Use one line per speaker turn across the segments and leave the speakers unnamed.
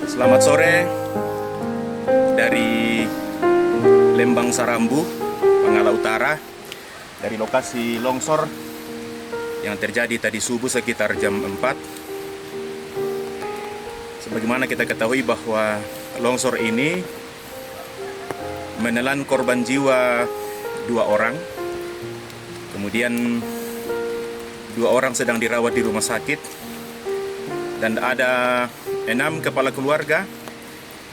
Selamat sore dari Lembang Sarambu, Pangala Utara, dari lokasi longsor yang terjadi tadi subuh sekitar jam 4. Sebagaimana kita ketahui bahwa longsor ini menelan korban jiwa 2 orang, kemudian 2 orang sedang dirawat di rumah sakit, dan ada 6 kepala keluarga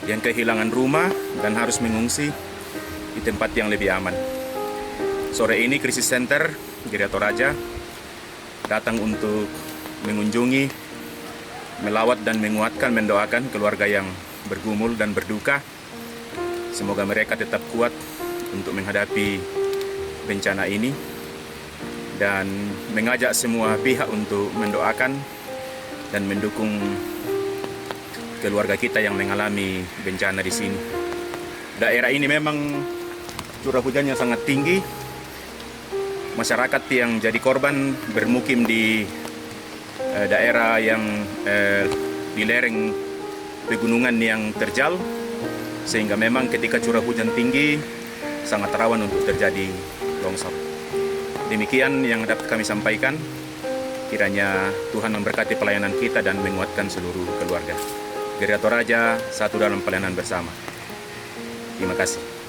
yang kehilangan rumah dan harus mengungsi di tempat yang lebih aman. Sore ini Krisis Center Giri Toraja datang untuk mengunjungi, melawat dan menguatkan, mendoakan keluarga yang bergumul dan berduka. Semoga mereka tetap kuat untuk menghadapi bencana ini, dan mengajak semua pihak untuk mendoakan dan mendukung keluarga kita yang mengalami bencana di sini. Daerah ini memang curah hujannya sangat tinggi. Masyarakat yang jadi korban bermukim di daerah yang di lereng pegunungan yang terjal, sehingga memang ketika curah hujan tinggi sangat rawan untuk terjadi longsor. Demikian yang dapat kami sampaikan. Kiranya Tuhan memberkati pelayanan kita dan menguatkan seluruh keluarga. Giri Toraja, satu dalam pelayanan bersama. Terima kasih.